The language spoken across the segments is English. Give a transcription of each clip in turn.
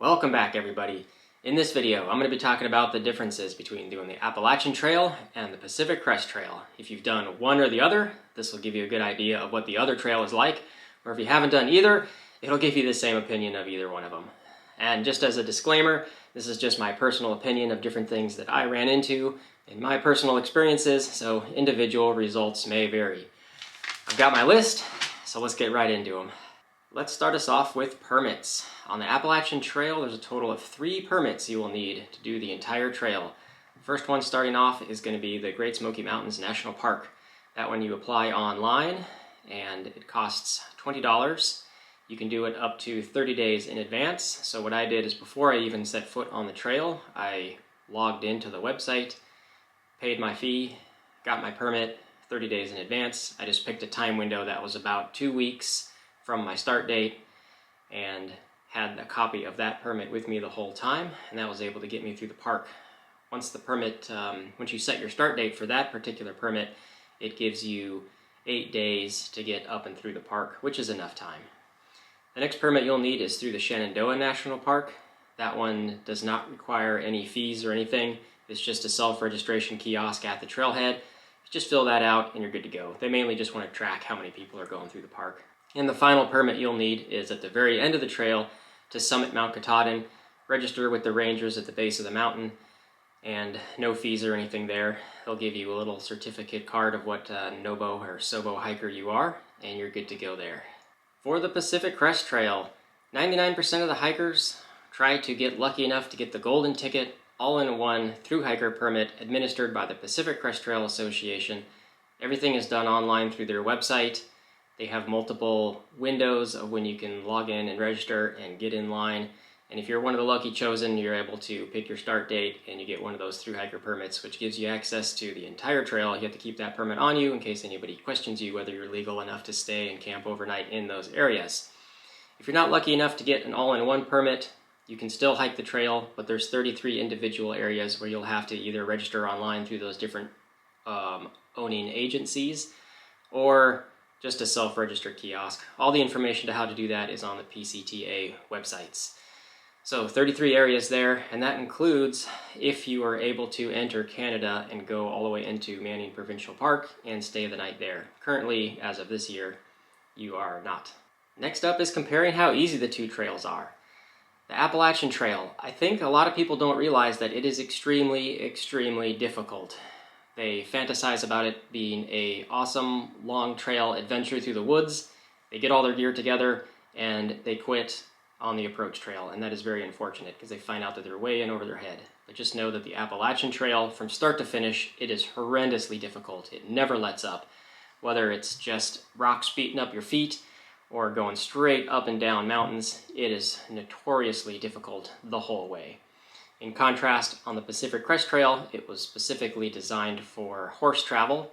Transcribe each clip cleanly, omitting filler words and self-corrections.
Welcome back, everybody. In this video, I'm going to be talking about the differences between doing the Appalachian Trail and the Pacific Crest Trail. If you've done one or the other, this will give you a good idea of what the other trail is like, or if you haven't done either, it'll give you the same opinion of either one of them. And just as a disclaimer, this is just my personal opinion of different things that I ran into in my personal experiences, so individual results may vary. I've got my list, so let's get right into them. Let's start us off with permits. On the Appalachian Trail, there's a total of 3 permits you will need to do the entire trail. The first one starting off is going to be the Great Smoky Mountains National Park. That one you apply online, and it costs $20. You can do it up to 30 days in advance. So what I did is before I even set foot on the trail, I logged into the website, paid my fee, got my permit 30 days in advance. I just picked a time window that was about 2 weeks from my start date and had a copy of that permit with me the whole time, and that was able to get me through the park. Once you set your start date for that particular permit, it gives you 8 days to get up and through the park, which is enough time. The next permit you'll need is through the Shenandoah National Park. That one does not require any fees or anything. It's just a self-registration kiosk at the trailhead. Just fill that out and you're good to go. They mainly just want to track how many people are going through the park. And the final permit you'll need is at the very end of the trail to summit Mount Katahdin. Register with the rangers at the base of the mountain, and no fees or anything there. They'll give you a little certificate card of what NOBO or SOBO hiker you are, and you're good to go there. For the Pacific Crest Trail, 99% of the hikers try to get lucky enough to get the golden ticket all-in-one through hiker permit administered by the Pacific Crest Trail Association. Everything is done online through their website. They have multiple windows of when you can log in and register and get in line. And if you're one of the lucky chosen, you're able to pick your start date and you get one of those through hiker permits, which gives you access to the entire trail. You have to keep that permit on you in case anybody questions you whether you're legal enough to stay and camp overnight in those areas. If you're not lucky enough to get an all-in-one permit, you can still hike the trail, but there's 33 individual areas where you'll have to either register online through those different owning agencies or just a self-registered kiosk. All the information to how to do that is on the PCTA websites. So 33 areas there, and that includes if you are able to enter Canada and go all the way into Manning Provincial Park and stay the night there. Currently, as of this year, you are not. Next up is comparing how easy the two trails are. The Appalachian Trail, I think a lot of people don't realize that it is extremely, extremely difficult. They fantasize about it being an awesome long trail adventure through the woods. They get all their gear together and they quit on the approach trail, and that is very unfortunate because they find out that they're way in over their head. But just know that the Appalachian Trail, from start to finish, it is horrendously difficult. It never lets up. Whether it's just rocks beating up your feet or going straight up and down mountains, it is notoriously difficult the whole way. In contrast, on the Pacific Crest Trail, it was specifically designed for horse travel,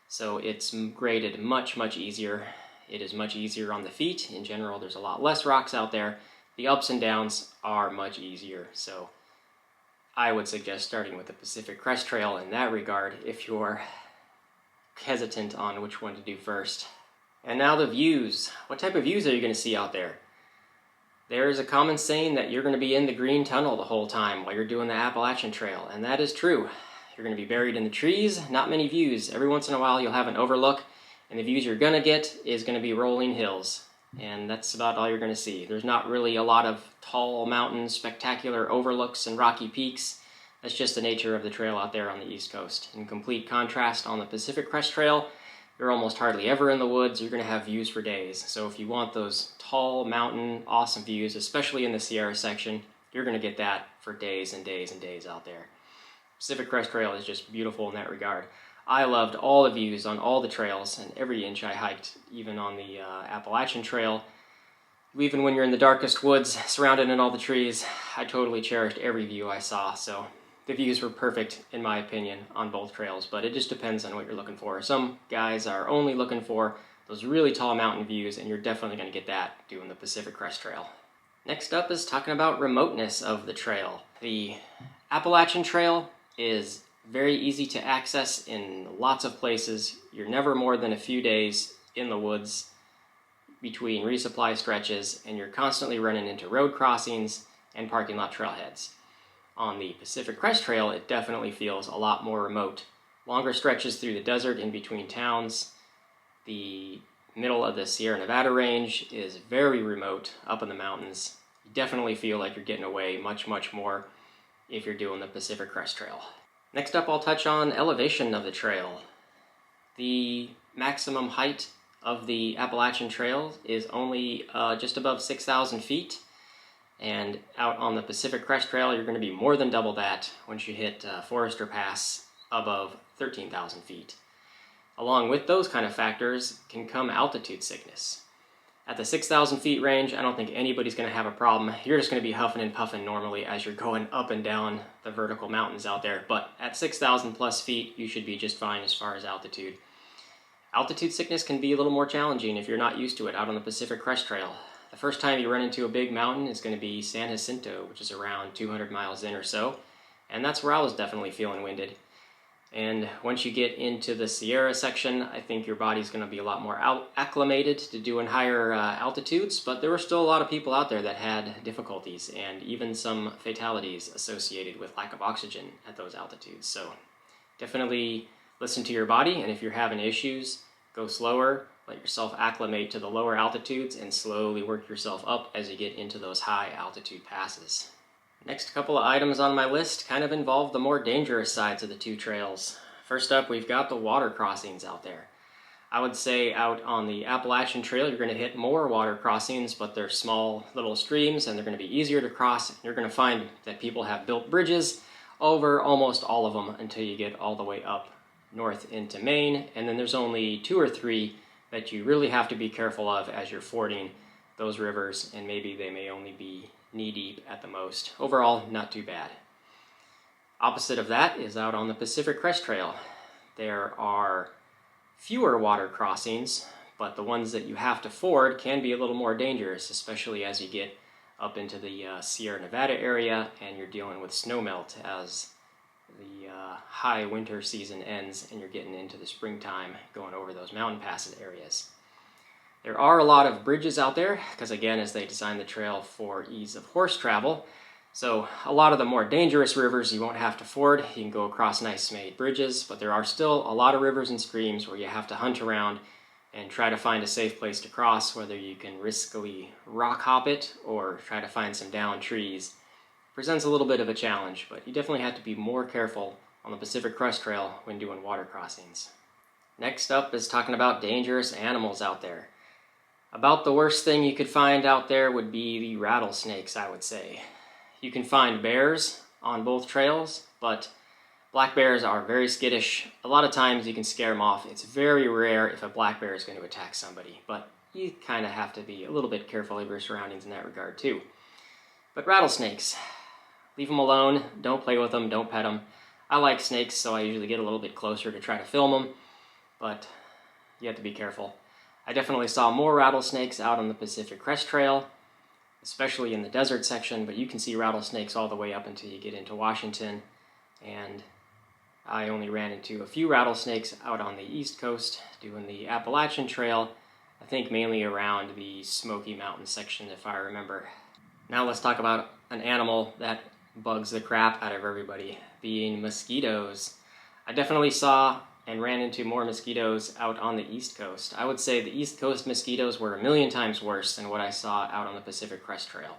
so it's graded much, much easier. It is much easier on the feet. In general, there's a lot less rocks out there. The ups and downs are much easier, so I would suggest starting with the Pacific Crest Trail in that regard if you're hesitant on which one to do first. And now the views. What type of views are you going to see out there? There is a common saying that you're going to be in the green tunnel the whole time while you're doing the Appalachian Trail, and that is true. You're going to be buried in the trees, not many views. Every once in a while you'll have an overlook, and the views you're going to get is going to be rolling hills, and that's about all you're going to see. There's not really a lot of tall mountains, spectacular overlooks, and rocky peaks. That's just the nature of the trail out there on the East Coast. In complete contrast, on the Pacific Crest Trail, you're almost hardly ever in the woods. You're going to have views for days. So if you want those tall mountain awesome views, especially in the Sierra section, you're going to get that for days and days and days out there. Pacific Crest Trail is just beautiful in that regard. I loved all the views on all the trails and every inch I hiked, even on the Appalachian Trail. Even when you're in the darkest woods, surrounded in all the trees, I totally cherished every view I saw. So the views were perfect, in my opinion, on both trails, but it just depends on what you're looking for. Some guys are only looking for those really tall mountain views, and you're definitely going to get that doing the Pacific Crest Trail. Next up is talking about remoteness of the trail. The Appalachian Trail is very easy to access in lots of places. You're never more than a few days in the woods between resupply stretches, and you're constantly running into road crossings, and parking lot trailheads. On the Pacific Crest Trail, it definitely feels a lot more remote. Longer stretches through the desert in between towns. The middle of the Sierra Nevada range is very remote up in the mountains. You definitely feel like you're getting away much more if you're doing the Pacific Crest Trail. Next up, I'll touch on elevation of the trail. The maximum height of the Appalachian Trail is only just above 6,000 feet. And out on the Pacific Crest Trail, you're going to be more than double that once you hit Forester Pass above 13,000 feet. Along with those kind of factors can come altitude sickness. At the 6,000 feet range, I don't think anybody's going to have a problem. You're just going to be huffing and puffing normally as you're going up and down the vertical mountains out there. But at 6,000 plus feet, you should be just fine as far as altitude. Altitude sickness can be a little more challenging if you're not used to it out on the Pacific Crest Trail. The first time you run into a big mountain is going to be San Jacinto, which is around 200 miles in or so. And that's where I was definitely feeling winded. And once you get into the Sierra section, I think your body's going to be a lot more acclimated to doing higher altitudes, but there were still a lot of people out there that had difficulties and even some fatalities associated with lack of oxygen at those altitudes. So definitely listen to your body, and if you're having issues, go slower, let yourself acclimate to the lower altitudes, and slowly work yourself up as you get into those high altitude passes. Next couple of items on my list kind of involve the more dangerous sides of the two trails. First up, we've got the water crossings out there. I would say out on the Appalachian Trail, you're going to hit more water crossings, but they're small little streams and they're going to be easier to cross. You're going to find that people have built bridges over almost all of them until you get all the way up north into Maine, and then there's only 2 or 3 that you really have to be careful of as you're fording those rivers, and maybe they may only be knee-deep at the most. Overall, not too bad. Opposite of that is out on the Pacific Crest Trail. There are fewer water crossings, but the ones that you have to ford can be a little more dangerous, especially as you get up into the Sierra Nevada area and you're dealing with snowmelt as the high winter season ends and you're getting into the springtime going over those mountain passes areas. There are a lot of bridges out there because, again, as they designed the trail for ease of horse travel, so a lot of the more dangerous rivers you won't have to ford. You can go across nice made bridges, but there are still a lot of rivers and streams where you have to hunt around and try to find a safe place to cross, whether you can riskily rock hop it or try to find some downed trees. Presents a little bit of a challenge, but you definitely have to be more careful on the Pacific Crest Trail when doing water crossings. Next up is talking about dangerous animals out there. About the worst thing you could find out there would be the rattlesnakes, I would say. You can find bears on both trails, but black bears are very skittish. A lot of times you can scare them off. It's very rare if a black bear is going to attack somebody, but you kind of have to be a little bit careful of your surroundings in that regard too. But rattlesnakes, leave them alone. Don't play with them. Don't pet them. I like snakes, so I usually get a little bit closer to try to film them, but you have to be careful. I definitely saw more rattlesnakes out on the Pacific Crest Trail, especially in the desert section, but you can see rattlesnakes all the way up until you get into Washington, and I only ran into a few rattlesnakes out on the East Coast doing the Appalachian Trail, I think mainly around the Smoky Mountain section if I remember. Now let's talk about an animal that bugs the crap out of everybody, being mosquitoes. I definitely saw and ran into more mosquitoes out on the East Coast. I would say the East Coast mosquitoes were 1,000,000 times worse than what I saw out on the Pacific Crest Trail.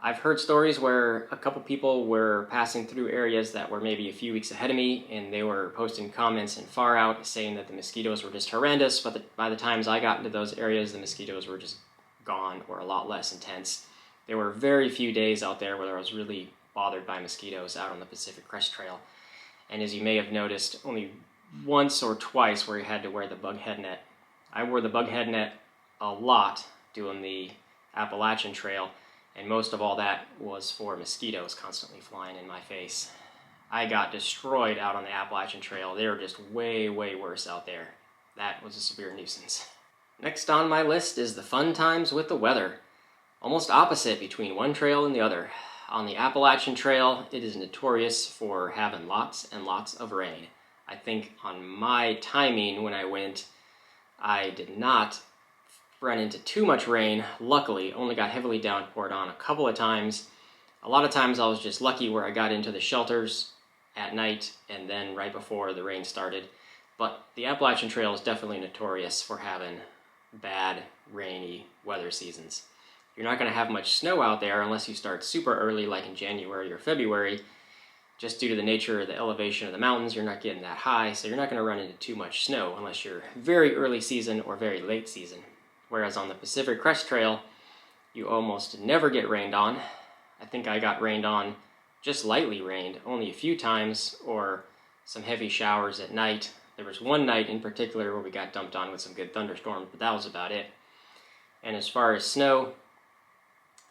I've heard stories where a couple people were passing through areas that were maybe a few weeks ahead of me, and they were posting comments in Far Out saying that the mosquitoes were just horrendous, but by the times I got into those areas, the mosquitoes were just gone or a lot less intense. There were very few days out there where I was really bothered by mosquitoes out on the Pacific Crest Trail. And as you may have noticed, only once or twice where you had to wear the bug head net. I wore the bug head net a lot doing the Appalachian Trail, and most of all that was for mosquitoes constantly flying in my face. I got destroyed out on the Appalachian Trail. They were just way worse out there. That was a severe nuisance. Next on my list is the fun times with the weather. Almost opposite between one trail and the other. On the Appalachian Trail, it is notorious for having lots and lots of rain. I think on my timing when I went, I did not run into too much rain. Luckily, only got heavily downpoured on a couple of times. A lot of times I was just lucky where I got into the shelters at night and then right before the rain started. But the Appalachian Trail is definitely notorious for having bad, rainy weather seasons. You're not going to have much snow out there unless you start super early, like in January or February. Just due to the nature of the elevation of the mountains, you're not getting that high, so you're not going to run into too much snow unless you're very early season or very late season. Whereas on the Pacific Crest Trail, you almost never get rained on. I think I got rained on, just lightly rained, only a few times, or some heavy showers at night. There was one night in particular where we got dumped on with some good thunderstorms, but that was about it. And as far as snow,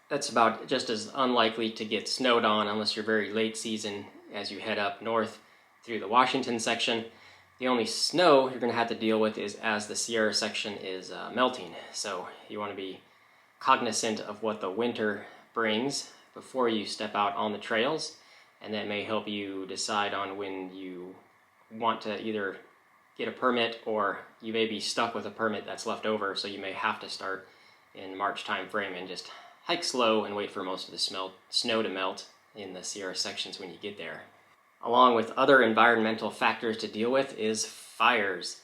that's about just as unlikely to get snowed on unless you're very late season as you head up north through the Washington section. The only snow you're going to have to deal with is as the Sierra section is melting. So you want to be cognizant of what the winter brings before you step out on the trails, and that may help you decide on when you want to either get a permit, or you may be stuck with a permit that's left over, so you may have to start in March time frame and just hike slow and wait for most of the snow to melt in the Sierra sections when you get there. Along with other environmental factors to deal with is fires.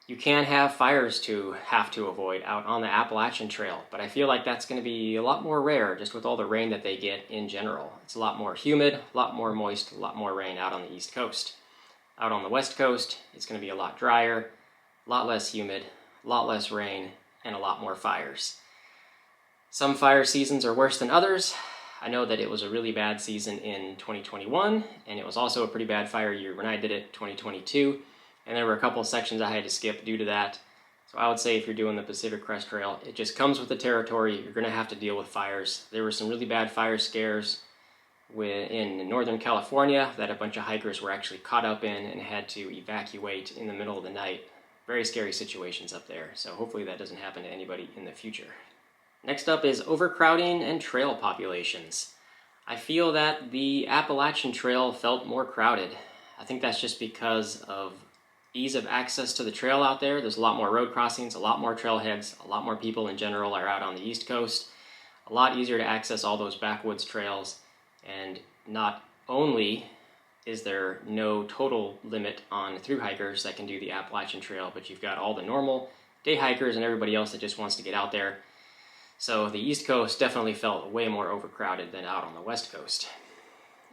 You can have fires to have to avoid out on the Appalachian Trail, but I feel like that's going to be a lot more rare just with all the rain that they get in general. It's a lot more humid, a lot more moist, a lot more rain out on the East Coast. Out on the West Coast, it's going to be a lot drier, a lot less humid, a lot less rain, and a lot more fires. Some fire seasons are worse than others. I know that it was a really bad season in 2021, and it was also a pretty bad fire year when I did it, 2022, and there were a couple of sections I had to skip due to that. So I would say if you're doing the Pacific Crest Trail, it just comes with the territory. You're going to have to deal with fires. There were some really bad fire scares in Northern California that a bunch of hikers were actually caught up in and had to evacuate in the middle of the night. Very scary situations up there, so hopefully that doesn't happen to anybody in the future. Next up is overcrowding and trail populations. I feel that the Appalachian Trail felt more crowded. I think that's just because of ease of access to the trail out there. There's a lot more road crossings, a lot more trailheads, a lot more people in general are out on the East Coast. A lot easier to access all those backwoods trails, and not only is there no total limit on thru hikers that can do the Appalachian Trail, but you've got all the normal day hikers and everybody else that just wants to get out there. So the East Coast definitely felt way more overcrowded than out on the West Coast.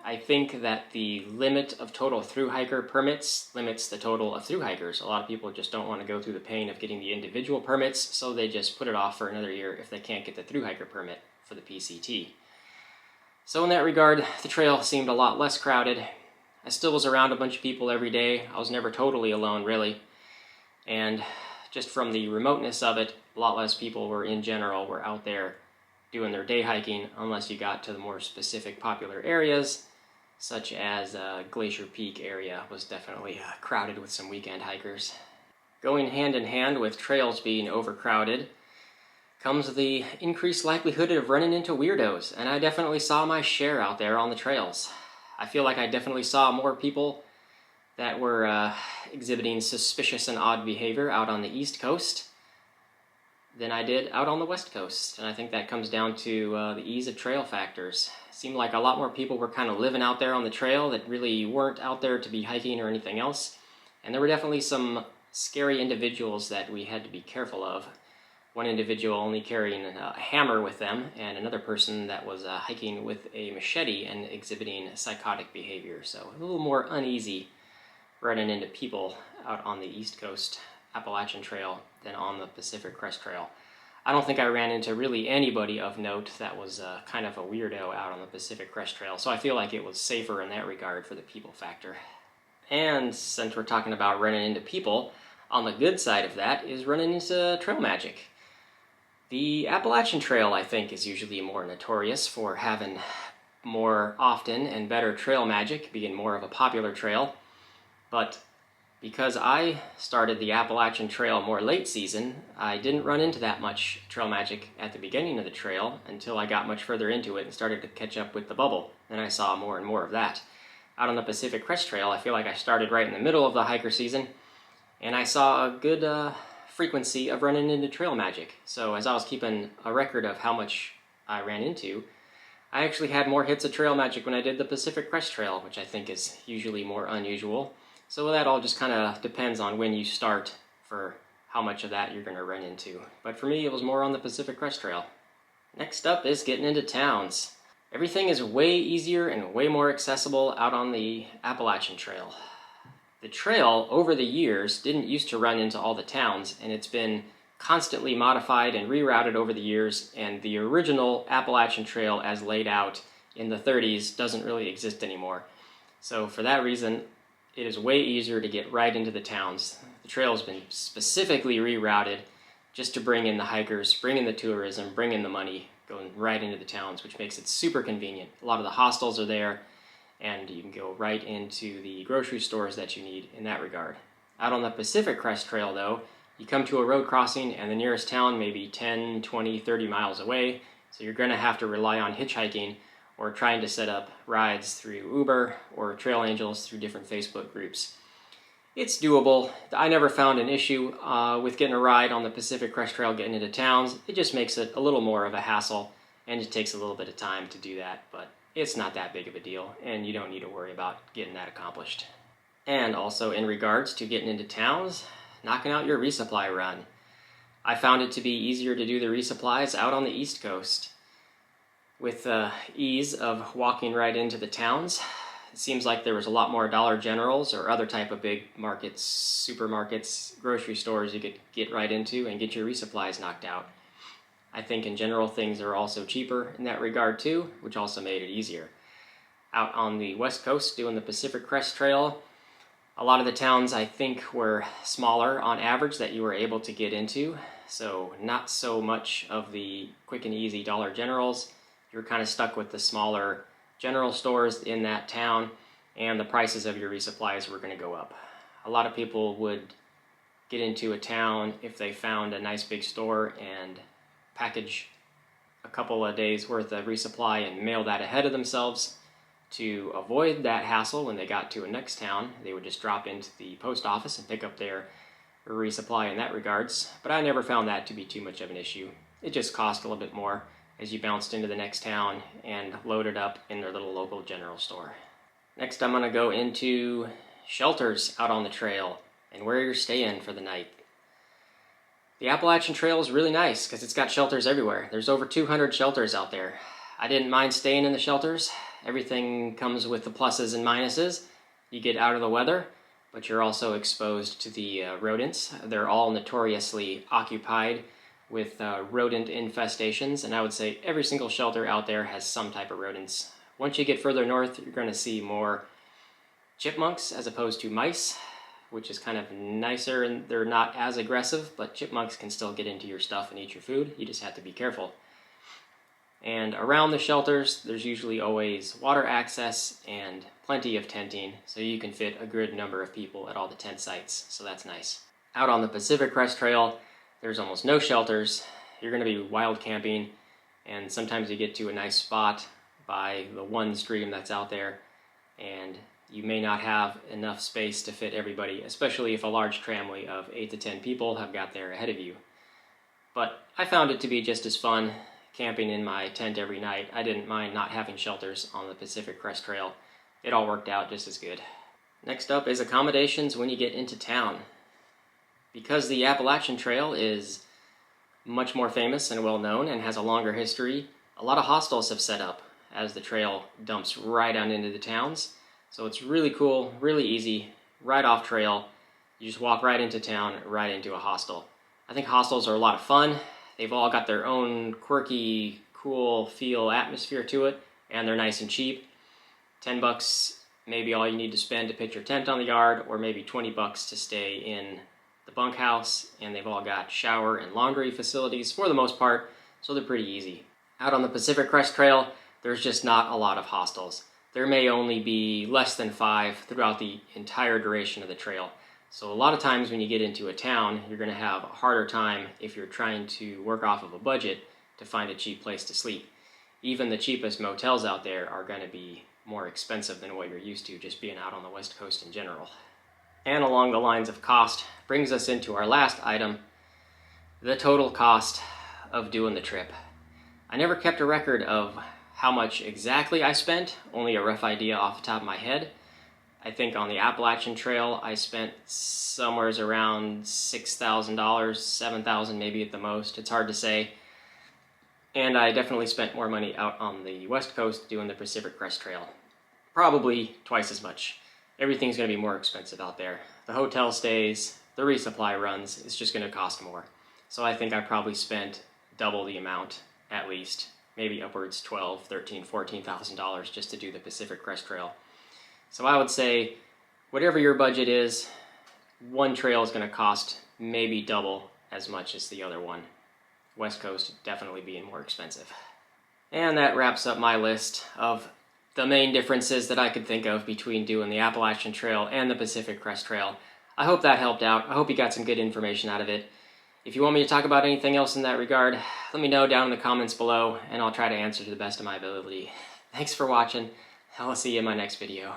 I think that the limit of total thru hiker permits limits the total of thru hikers. A lot of people just don't want to go through the pain of getting the individual permits, so they just put it off for another year if they can't get the thru hiker permit for the PCT. So in that regard, the trail seemed a lot less crowded. I still was around a bunch of people every day. I was never totally alone, really. And just from the remoteness of it, a lot less people were out there doing their day hiking, unless you got to the more specific popular areas, such as Glacier Peak area was definitely crowded with some weekend hikers. Going hand in hand with trails being overcrowded comes the increased likelihood of running into weirdos, and I definitely saw my share out there on the trails. I feel like I definitely saw more people that were exhibiting suspicious and odd behavior out on the East Coast than I did out on the West Coast. And I think that comes down to the ease of trail factors. It seemed like a lot more people were kind of living out there on the trail that really weren't out there to be hiking or anything else. And there were definitely some scary individuals that we had to be careful of. One individual only carrying a hammer with them, and another person that was hiking with a machete and exhibiting psychotic behavior. So a little more uneasy running into people out on the East Coast Appalachian Trail than on the Pacific Crest Trail. I don't think I ran into really anybody of note that was kind of a weirdo out on the Pacific Crest Trail, so I feel like it was safer in that regard for the people factor. And since we're talking about running into people, on the good side of that is running into trail magic. The Appalachian Trail, I think, is usually more notorious for having more often and better trail magic, being more of a popular trail. But because I started the Appalachian Trail more late season, I didn't run into that much trail magic at the beginning of the trail until I got much further into it and started to catch up with the bubble. Then I saw more and more of that. Out on the Pacific Crest Trail, I feel like I started right in the middle of the hiker season, and I saw a good frequency of running into trail magic. So as I was keeping a record of how much I ran into, I actually had more hits of trail magic when I did the Pacific Crest Trail, which I think is usually more unusual. So that all just kind of depends on when you start for how much of that you're going to run into. But for me, it was more on the Pacific Crest Trail. Next up is getting into towns. Everything is way easier and way more accessible out on the Appalachian Trail. The trail, over the years, didn't used to run into all the towns, and it's been constantly modified and rerouted over the years, and the original Appalachian Trail as laid out in the 30s doesn't really exist anymore. So for that reason, it is way easier to get right into the towns. The trail has been specifically rerouted just to bring in the hikers, bring in the tourism, bring in the money, going right into the towns, which makes it super convenient. A lot of the hostels are there, and you can go right into the grocery stores that you need in that regard. Out on the Pacific Crest Trail, though, you come to a road crossing and the nearest town may be 10, 20, 30 miles away, so you're going to have to rely on hitchhiking or trying to set up rides through Uber or Trail Angels through different Facebook groups. It's doable. I never found an issue with getting a ride on the Pacific Crest Trail getting into towns. It just makes it a little more of a hassle, and it takes a little bit of time to do that, but it's not that big of a deal, and you don't need to worry about getting that accomplished. And also in regards to getting into towns, knocking out your resupply run. I found it to be easier to do the resupplies out on the East Coast. With the ease of walking right into the towns, it seems like there was a lot more Dollar Generals or other type of big markets, supermarkets, grocery stores you could get right into and get your resupplies knocked out. I think in general things are also cheaper in that regard too, which also made it easier. Out on the West Coast doing the Pacific Crest Trail, a lot of the towns I think were smaller on average that you were able to get into, so not so much of the quick and easy Dollar Generals. You're kind of stuck with the smaller general stores in that town, and the prices of your resupplies were going to go up. A lot of people would get into a town if they found a nice big store and package a couple of days worth of resupply and mail that ahead of themselves. To avoid that hassle when they got to a next town, they would just drop into the post office and pick up their resupply in that regards. But I never found that to be too much of an issue. It just cost a little bit more as you bounced into the next town and loaded up in their little local general store. Next, I'm going to go into shelters out on the trail and where you're staying for the night. The Appalachian Trail is really nice because it's got shelters everywhere. There's over 200 shelters out there. I didn't mind staying in the shelters. Everything comes with the pluses and minuses. You get out of the weather, but you're also exposed to the rodents. They're all notoriously occupied with rodent infestations, and I would say every single shelter out there has some type of rodents. Once you get further north, you're going to see more chipmunks as opposed to mice, which is kind of nicer, and they're not as aggressive, but chipmunks can still get into your stuff and eat your food. You just have to be careful. And around the shelters, there's usually always water access and plenty of tenting, so you can fit a good number of people at all the tent sites, so that's nice. Out on the Pacific Crest Trail, there's almost no shelters. You're going to be wild camping, and sometimes you get to a nice spot by the one stream that's out there, and you may not have enough space to fit everybody, especially if a large tramway of 8 to 10 people have got there ahead of you. But I found it to be just as fun camping in my tent every night. I didn't mind not having shelters on the Pacific Crest Trail. It all worked out just as good. Next up is accommodations when you get into town. Because the Appalachian Trail is much more famous and well known and has a longer history, a lot of hostels have set up as the trail dumps right on into the towns. So it's really cool, really easy, right off trail. You just walk right into town, right into a hostel. I think hostels are a lot of fun. They've all got their own quirky, cool feel atmosphere to it, and they're nice and cheap. $10 maybe all you need to spend to pitch your tent on the yard, or maybe $20 to stay in the bunkhouse, and they've all got shower and laundry facilities for the most part, so they're pretty easy. Out on the Pacific Crest Trail, there's just not a lot of hostels. There may only be less than 5 throughout the entire duration of the trail. So a lot of times when you get into a town, you're going to have a harder time if you're trying to work off of a budget to find a cheap place to sleep. Even the cheapest motels out there are going to be more expensive than what you're used to just being out on the West Coast in general. And along the lines of cost brings us into our last item, The total cost of doing the trip. I never kept a record of how much exactly I spent, only a rough idea off the top of my head. I think on the Appalachian Trail I spent somewhere around $6,000, $7,000 maybe at the most. It's hard to say. And I definitely spent more money out on the West Coast doing the Pacific Crest Trail. Probably twice as much. Everything's going to be more expensive out there. The hotel stays, the resupply runs, it's just going to cost more. So I think I probably spent double the amount at least, maybe upwards $12,000, $13,000, $14,000 just to do the Pacific Crest Trail. So I would say whatever your budget is, one trail is going to cost maybe double as much as the other one. West Coast definitely being more expensive. And that wraps up my list of the main differences that I could think of between doing the Appalachian Trail and the Pacific Crest Trail. I hope that helped out. I hope you got some good information out of it. If you want me to talk about anything else in that regard, let me know down in the comments below, and I'll try to answer to the best of my ability. Thanks for watching. I'll see you in my next video.